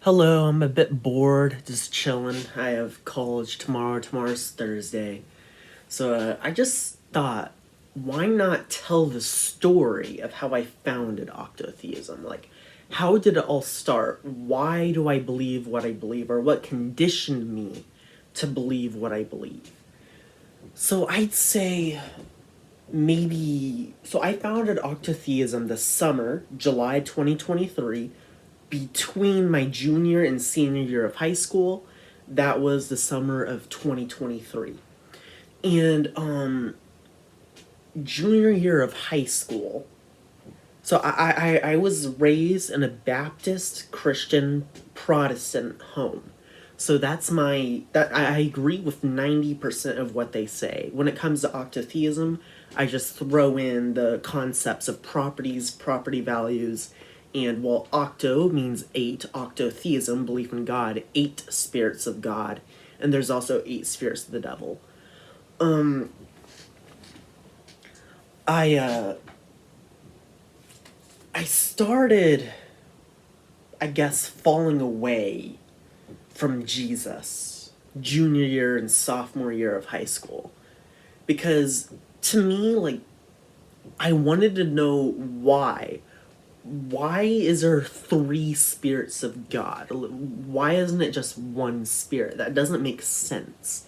Hello, I'm a bit bored, just chilling. I have college tomorrow. Tomorrow's Thursday. I just thought, why not tell the story of how I founded Octotheism? Like, how did it all start? Why do I believe what I believe, or what conditioned me to believe what I believe? So I'd say I founded Octotheism this summer, July 2023, between my junior and senior year of high school. That was the summer of 2023. And junior year of high school, I was raised in a Baptist Christian Protestant home. So I agree with 90% of what they say. When it comes to octotheism, I just throw in the concepts of properties, property values, and well, octo means eight, octotheism, belief in God, eight spirits of God, and there's also eight spirits of the devil. I uh I started, I guess, falling away from Jesus junior year and sophomore year of high school, because to me, like, I wanted to know why is there three spirits of God? Why isn't it just one spirit? That doesn't make sense.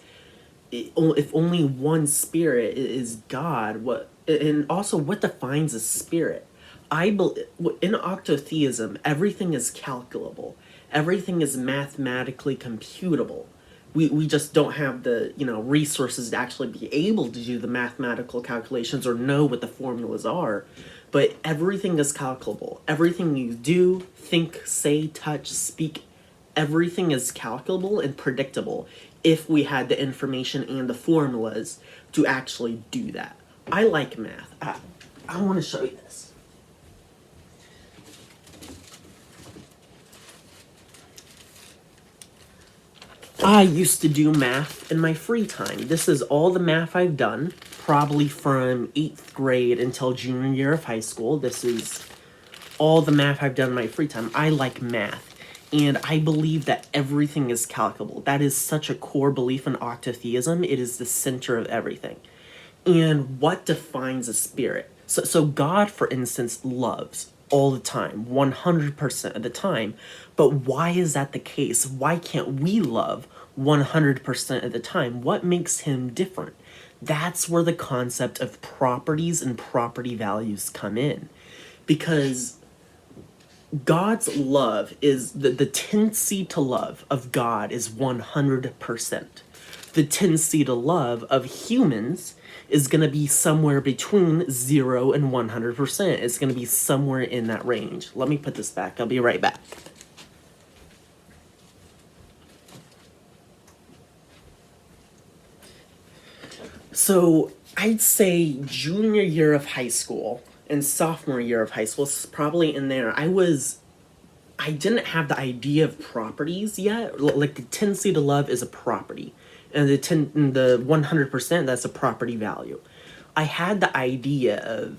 If only one spirit is God, what, and also what defines a spirit? In octotheism, everything is calculable. Everything is mathematically computable. We just don't have the resources to actually be able to do the mathematical calculations or know what the formulas are, but everything is calculable. Everything you do, think, say, touch, speak, everything is calculable and predictable if we had the information and the formulas to actually do that. I like math. I want to show you this. I used to do math in my free time. This is all the math I've done, probably from 8th grade until junior year of high school. This is all the math I've done in my free time. I like math, and I believe that everything is calculable. That is such a core belief in octotheism. It is the center of everything. And what defines a spirit? So God, for instance, loves all the time, 100% of the time. But why is that the case? Why can't we love 100% of the time? What makes him different? That's where the concept of properties and property values come in. Because God's love is the tendency to love of God is 100%. The tendency to love of humans is going to be somewhere between 0 and 100%. It's going to be somewhere in that range. Let me put this back. I'll be right back. So I'd say junior year of high school and sophomore year of high school is probably in there. I didn't have the idea of properties yet. Like, the tendency to love is a property, and the 100%, that's a property value. I had the idea of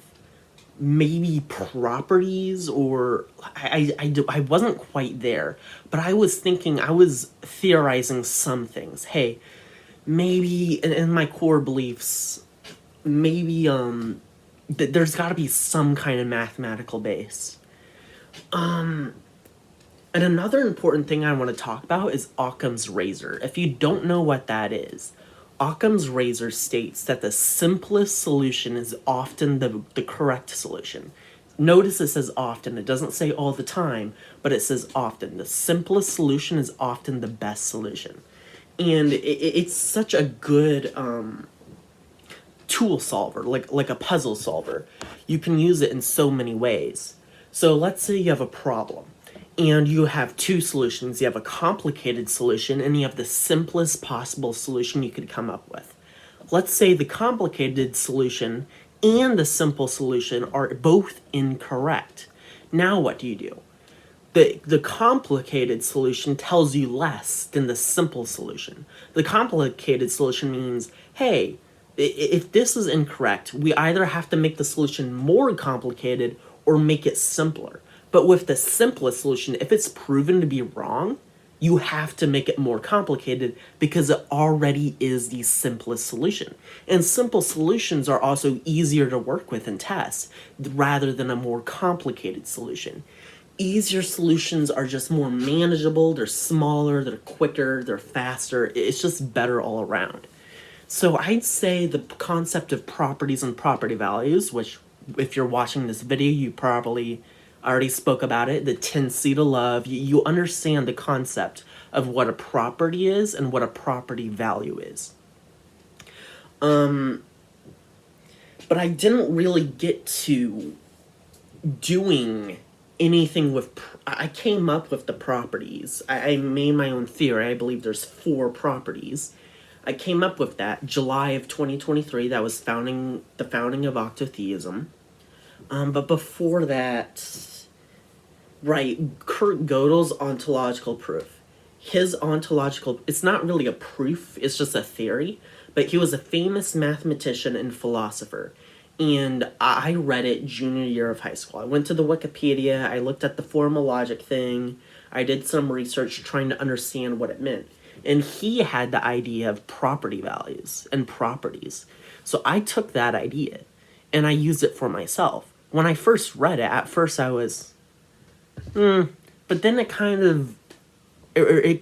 maybe properties, or I wasn't quite there, but I was thinking, I was theorizing some things. Hey, maybe in my core beliefs, maybe there's got to be some kind of mathematical base. And another important thing I want to talk about is Occam's razor. If you don't know what that is, Occam's razor states that the simplest solution is often the correct solution. Notice it says often, it doesn't say all the time, but it says often. The simplest solution is often the best solution. And it's such a good tool solver, like a puzzle solver. You can use it in so many ways. So let's say you have a problem and you have two solutions. You have a complicated solution and you have the simplest possible solution you could come up with. Let's say the complicated solution and the simple solution are both incorrect. Now what do you do? The complicated solution tells you less than the simple solution. The complicated solution means, hey, if this is incorrect, we either have to make the solution more complicated or make it simpler. But with the simplest solution, if it's proven to be wrong, you have to make it more complicated because it already is the simplest solution. And simple solutions are also easier to work with and test rather than a more complicated solution. Easier solutions are just more manageable, they're smaller, they're quicker, they're faster. It's just better all around. So I'd say the concept of properties and property values, which if you're watching this video, you probably already spoke about it, the tendency to love, you understand the concept of what a property is and what a property value is. But I didn't really get to doing anything with, I came up with the properties. I made my own theory. I believe there's 4 properties. I came up with that July of 2023. That was the founding of Octotheism. But before that, right, Kurt Gödel's ontological proof. His ontological, it's not really a proof, it's just a theory, but he was a famous mathematician and philosopher. And I read it junior year of high school. I went to the Wikipedia, I looked at the formal logic thing, I did some research trying to understand what it meant. And he had the idea of property values and properties. So I took that idea and I used it for myself. When I first read it, at first I was, but then it kind of, it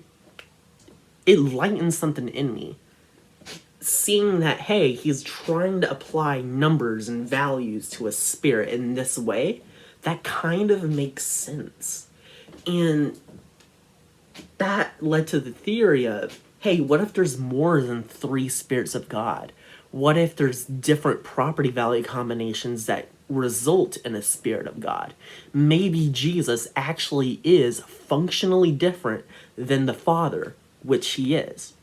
lightened something in me. Seeing that, hey, he's trying to apply numbers and values to a spirit in this way, that kind of makes sense. And that led to the theory of, hey, what if there's more than 3 spirits of God? What if there's different property value combinations that result in a spirit of God? Maybe Jesus actually is functionally different than the Father, which he is.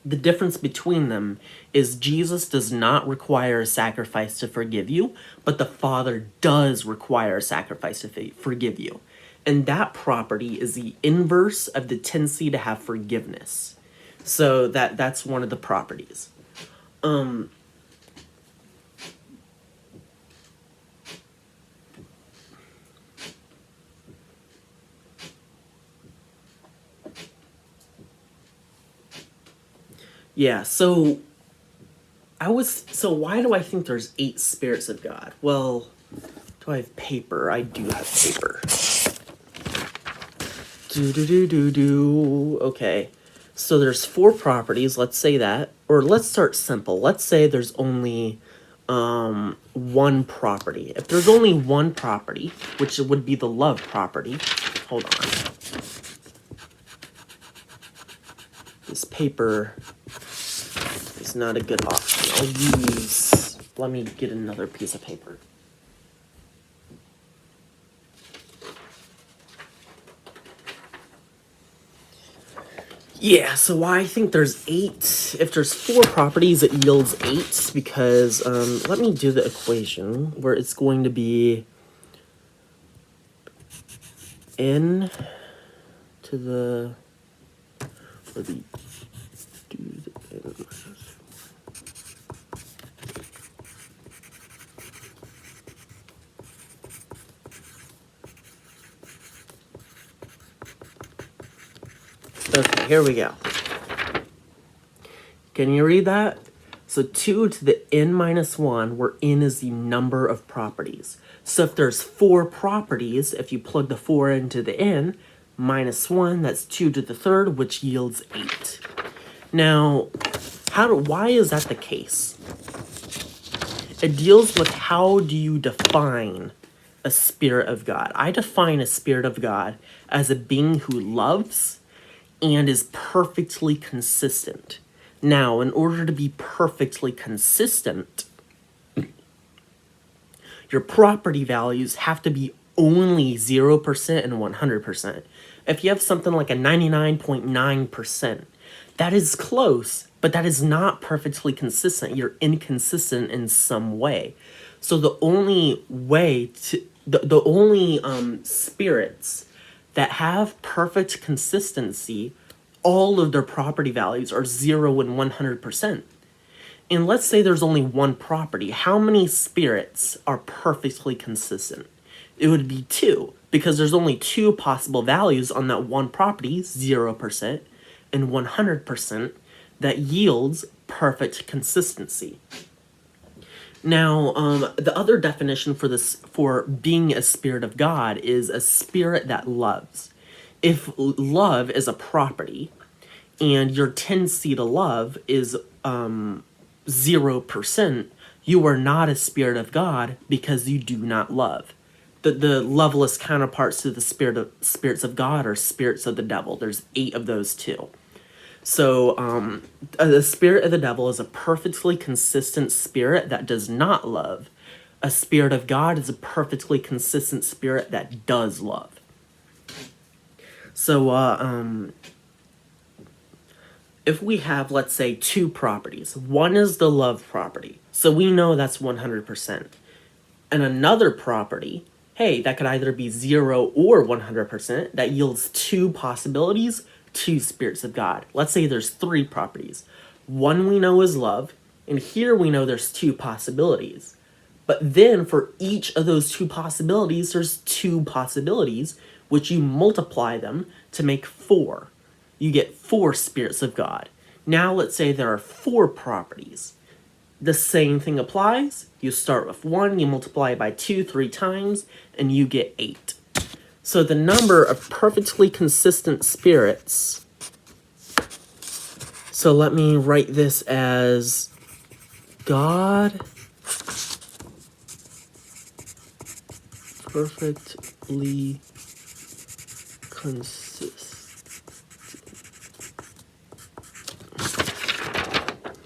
The difference between them is Jesus does not require a sacrifice to forgive you, but the Father does require a sacrifice to forgive you. And that property is the inverse of the tendency to have forgiveness. So that's one of the properties. Yeah, so why do I think there's 8 spirits of God? Well, do I have paper? I do have paper. Okay, so there's 4 properties, let's say that. Or let's start simple. Let's say there's only 1 property. If there's only 1 property, which would be the love property, hold on. This paper is not a good option. Let me get another piece of paper. Yeah, so why I think there's 8, if there's 4 properties, it yields 8, because, let me do the equation, where it's going to be n to the, or the, do the n minus 1. Okay, here we go. Can you read that? So 2 to the n minus 1, where n is the number of properties. So if there's 4 properties, if you plug the 4 into the n, minus 1, that's 2 to the 3rd, which yields 8. Now, why is that the case? It deals with how do you define a spirit of God. I define a spirit of God as a being who loves and is perfectly consistent. Now, in order to be perfectly consistent, your property values have to be only 0% and 100%. If you have something like a 99.9%, that is close, but that is not perfectly consistent. You're inconsistent in some way. So the only way to, the only spirits that have perfect consistency, all of their property values are 0 and 100%. And let's say there's only 1 property. How many spirits are perfectly consistent? It would be 2. because there's only two possible values on that one property, 0% and 100%, that yields perfect consistency. Now, the other definition for this, for being a spirit of God, is a spirit that loves. If love is a property, and your tendency to love is 0%, you are not a spirit of God because you do not love. The loveless counterparts to the spirits of God are spirits of the devil. There's 8 of those too. So the spirit of the devil is a perfectly consistent spirit that does not love. A spirit of God is a perfectly consistent spirit that does love. So if we have, let's say, 2 properties, one is the love property, so we know that's 100%. And another property, hey, that could either be 0 or 100%, that yields 2 possibilities, 2 spirits of God. Let's say there's 3 properties. One we know is love, and here we know there's 2 possibilities. But then for each of those 2 possibilities, there's 2 possibilities, which you multiply them to make 4. You get 4 spirits of God. Now let's say there are 4 properties. The same thing applies. You start with 1, you multiply it by 2 3 times, and you get 8. So the number of perfectly consistent spirits, so let me write this as God perfectly consistent.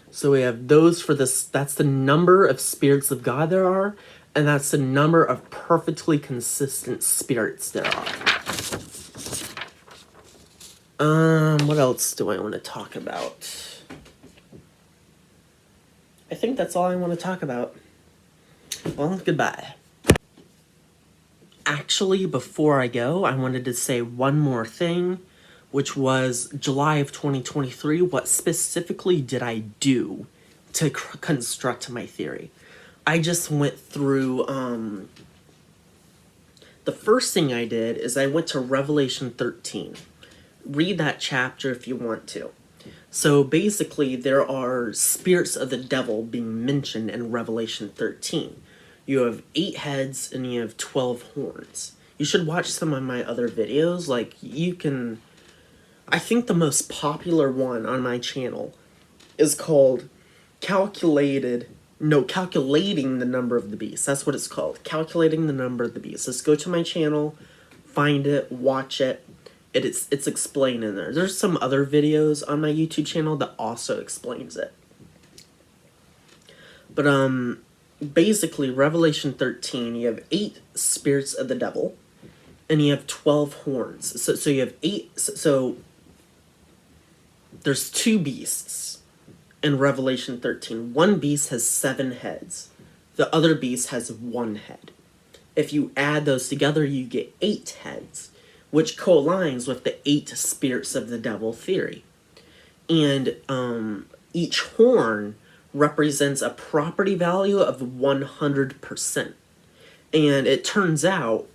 So we have those for this, that's the number of spirits of God there are, and that's the number of perfectly consistent spirits there are. What else do I want to talk about? I think that's all I want to talk about. Well, goodbye. Actually, before I go, I wanted to say one more thing, which was July of 2023. What specifically did I do to construct my theory? I just went through, the first thing I did is I went to Revelation 13. Read that chapter if you want to. So basically, there are spirits of the devil being mentioned in Revelation 13. You have 8 heads and you have 12 horns. You should watch some of my other videos. Like, you can... I think the most popular one on my channel is called Calculating the Number of the Beast. That's what it's called. Calculating the Number of the Beast. Just go to my channel, find it, watch it. It's explained in there. There's some other videos on my YouTube channel that also explains it. But basically, Revelation 13, you have 8 spirits of the devil, and you have 12 horns. So you have 8. So there's 2 beasts in Revelation 13. One beast has 7 heads. The other beast has 1 head. If you add those together, you get 8 heads, which co-aligns with the 8 spirits of the devil theory. And each horn represents a property value of 100%. And it turns out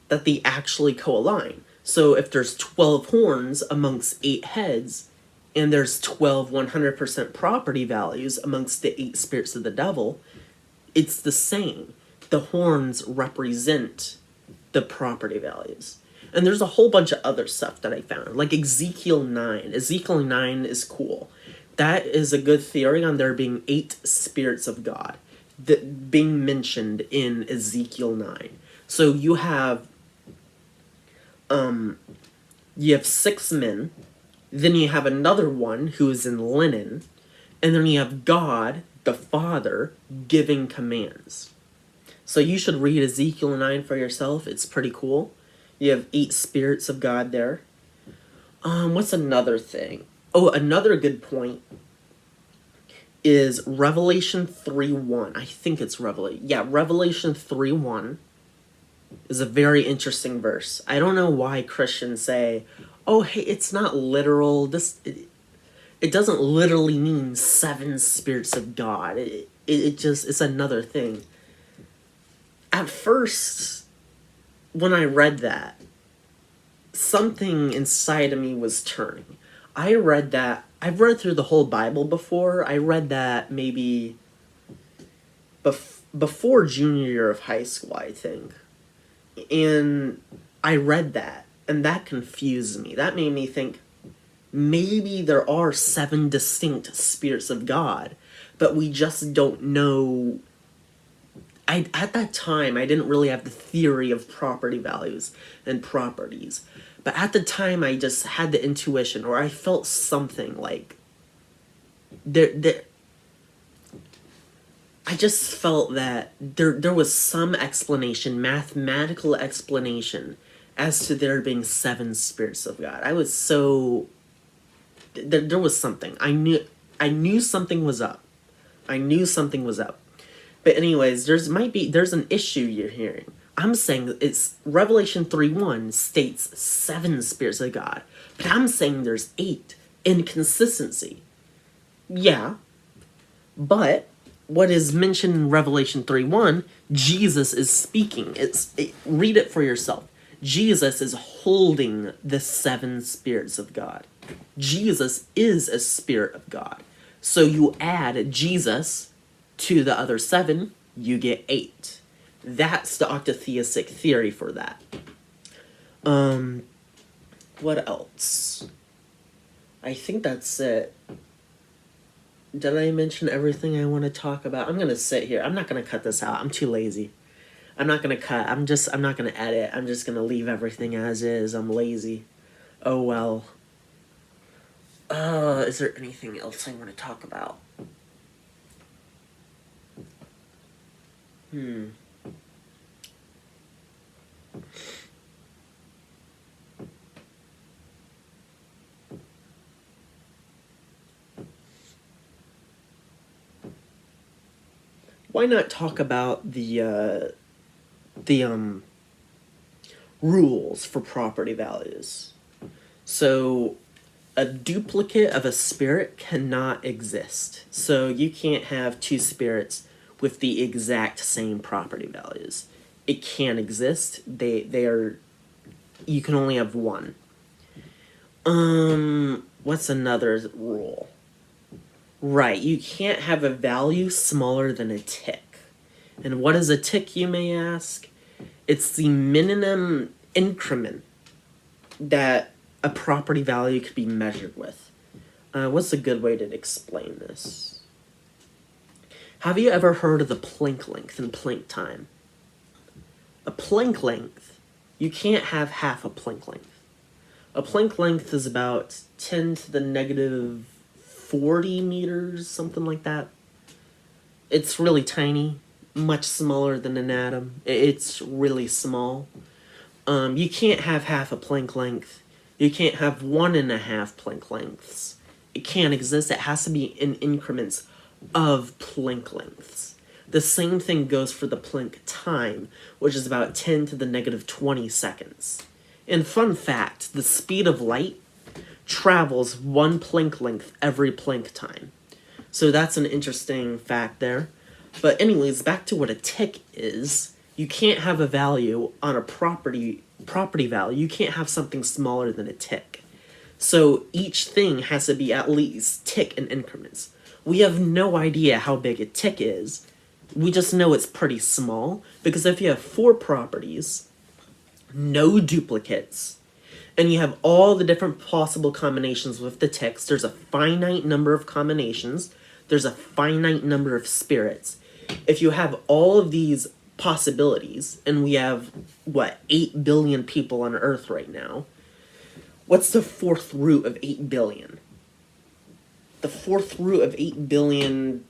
that they actually co-align. So if there's 12 horns amongst 8 heads, and there's 12 100% property values amongst the 8 spirits of the devil, it's the same. The horns represent the property values. And there's a whole bunch of other stuff that I found, like Ezekiel 9. Ezekiel 9 is cool. That is a good theory on there being 8 spirits of God that being mentioned in Ezekiel 9. So you have 6 men, then you have another one who is in linen, and then you have God, the Father, giving commands. So you should read Ezekiel 9 for yourself. It's pretty cool. You have 8 spirits of God there. What's another thing? Oh, another good point is Revelation 3:1. I think it's Revelation. Yeah, Revelation 3:1 is a very interesting verse. I don't know why Christians say, oh, hey, it's not literal. It doesn't literally mean 7 spirits of God. It's another thing. At first, when I read that, something inside of me was turning. I read that. I've read through the whole Bible before. I read that maybe before junior year of high school, I think. And I read that, and that confused me. That made me think maybe there are 7 distinct spirits of God, but we just don't know. At that time, I didn't really have the theory of property values and properties. But at the time, I just had the intuition, or I felt something like I just felt that there was some explanation, mathematical explanation, as to there being 7 spirits of God. I was so there was something. I knew something was up. I knew something was up. But anyways, there's an issue you're hearing. I'm saying it's Revelation 3:1 states 7 spirits of God, but I'm saying there's 8. Inconsistency. Yeah, but what is mentioned in Revelation 3:1, Jesus is speaking. Read it for yourself. Jesus is holding the 7 spirits of God. Jesus is a spirit of God. So you add Jesus to the other 7, you get 8. That's the octotheistic theory for that. What else? I think that's it. Did I mention everything I want to talk about? I'm gonna sit here. I'm not gonna cut this out. I'm too lazy. I'm not gonna cut. I'm not gonna edit. I'm just gonna leave everything as is. I'm lazy. Oh well. Is there anything else I want to talk about? Why not talk about the rules for property values? So, a duplicate of a spirit cannot exist. So you can't have 2 spirits with the exact same property values. It can't exist. They are. You can only have 1. What's another rule? Right, you can't have a value smaller than a tick. And what is a tick, you may ask? It's the minimum increment that a property value could be measured with. What's a good way to explain this? Have you ever heard of the Planck length and Planck time? A Planck length, you can't have half a Planck length. A Planck length is about 10 to the negative 40 meters, something like that. It's really tiny, much smaller than an atom. It's really small. You can't have half a Planck length. You can't have 1.5 Planck lengths. It can't exist. It has to be in increments of Planck lengths. The same thing goes for the Planck time, which is about 10 to the negative 20 seconds. And fun fact, the speed of light travels 1 Planck length every Planck time. So that's an interesting fact there. But anyways, back to what a tick is. You can't have a value on a property value. You can't have something smaller than a tick. So each thing has to be at least tick in increments. We have no idea how big a tick is. We just know it's pretty small, because if you have 4 properties, no duplicates, and you have all the different possible combinations with the ticks, there's a finite number of combinations, there's a finite number of spirits. If you have all of these possibilities, and we have, 8 billion people on Earth right now, what's the 4th root of 8 billion? The 4th root of 8 billion,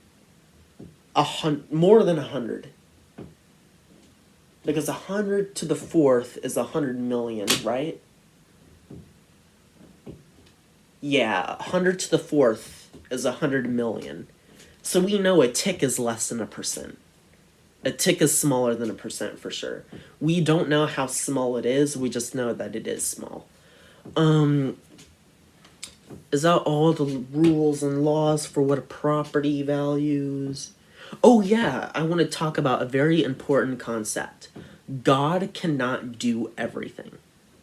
more than 100. Because 100 to the 4th is 100 million, right? Yeah, 100 to the 4th is 100 million. So we know a tick is less than 1%. A tick is smaller than 1% for sure. We don't know how small it is, we just know that it is small. Is that all the rules and laws for what a property values? Oh yeah, I want to talk about a very important concept. God cannot do everything.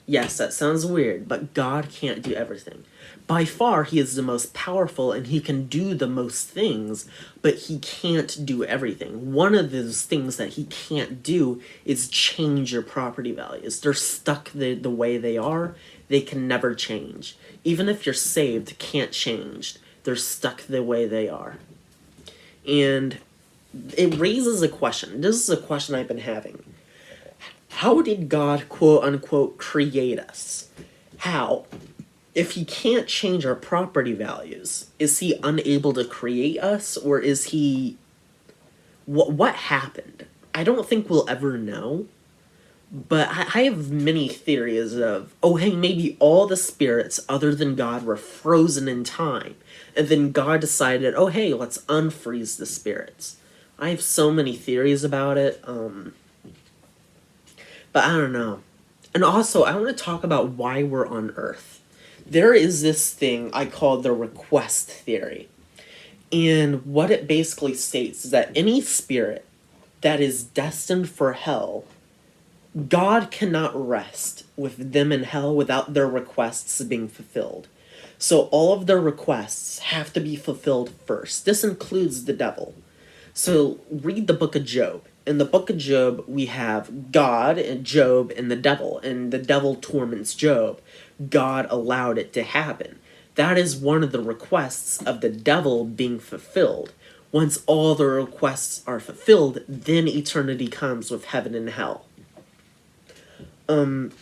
Yes, that sounds weird, but God can't do everything. By far, he is the most powerful and he can do the most things, but he can't do everything. One of those things that he can't do is change your property values. They're stuck the way they are. They can never change. Even if you're saved, can't change. They're stuck the way they are. And it raises a question. This is a question I've been having. How did God, quote unquote, create us? How? If he can't change our property values, is he unable to create us, or is he... What happened? I don't think we'll ever know, but I have many theories of, oh hey, maybe all the spirits other than God were frozen in time, and then God decided, oh hey, let's unfreeze the spirits. I have so many theories about it, but I don't know. And also, I want to talk about why we're on Earth. There is this thing I call the request theory. And what it basically states is that any spirit that is destined for hell, God cannot rest with them in hell without their requests being fulfilled. So all of their requests have to be fulfilled first. This includes the devil. So read the book of Job. In the book of Job, we have God and Job and the devil torments Job. God allowed it to happen. That is one of the requests of the devil being fulfilled. Once all the requests are fulfilled, then eternity comes with heaven and hell. And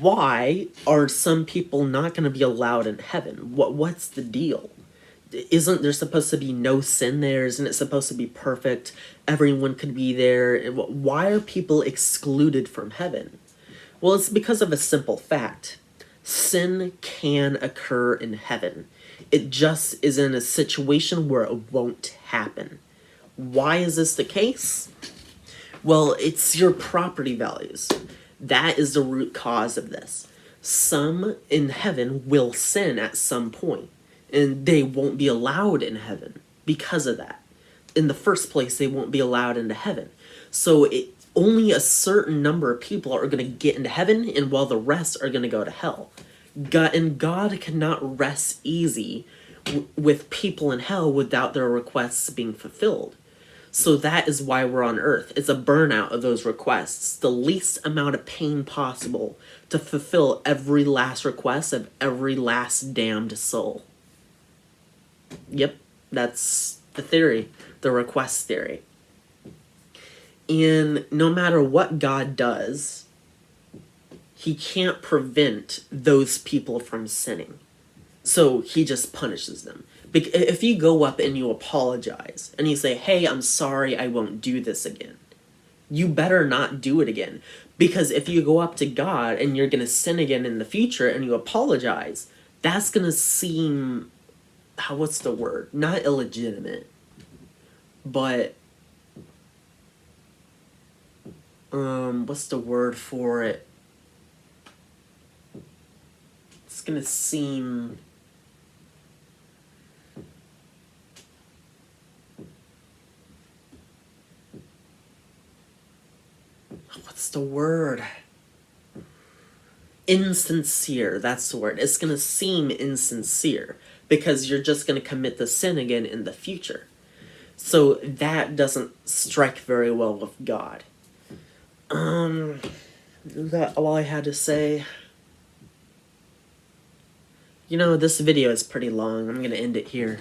why are some people not going to be allowed in heaven? What's the deal? Isn't there supposed to be no sin there? Isn't it supposed to be perfect? Everyone could be there. Why are people excluded from heaven? Well, it's because of a simple fact. Sin can occur in heaven. It just is in a situation where it won't happen. Why is this the case? Well, it's your property values. That is the root cause of this. Some in heaven will sin at some point, and they won't be allowed in heaven because of that. In the first place, they won't be allowed into heaven. So only a certain number of people are going to get into heaven, and while the rest are going to go to hell. God cannot rest easy with people in hell without their requests being fulfilled. So that is why we're on Earth. It's a burnout of those requests. The least amount of pain possible to fulfill every last request of every last damned soul. Yep, that's the theory, the request theory. And no matter what God does, he can't prevent those people from sinning. So he just punishes them. If you go up and you apologize, and you say, hey, I'm sorry, I won't do this again, you better not do it again. Because if you go up to God and you're going to sin again in the future and you apologize, that's going to seem... what's the word? Not illegitimate, but what's the word for it? It's gonna seem... what's the word? Insincere, that's the word. It's gonna seem insincere, because you're just going to commit the sin again in the future. So that doesn't strike very well with God. Is that all I had to say? You know, this video is pretty long. I'm going to end it here.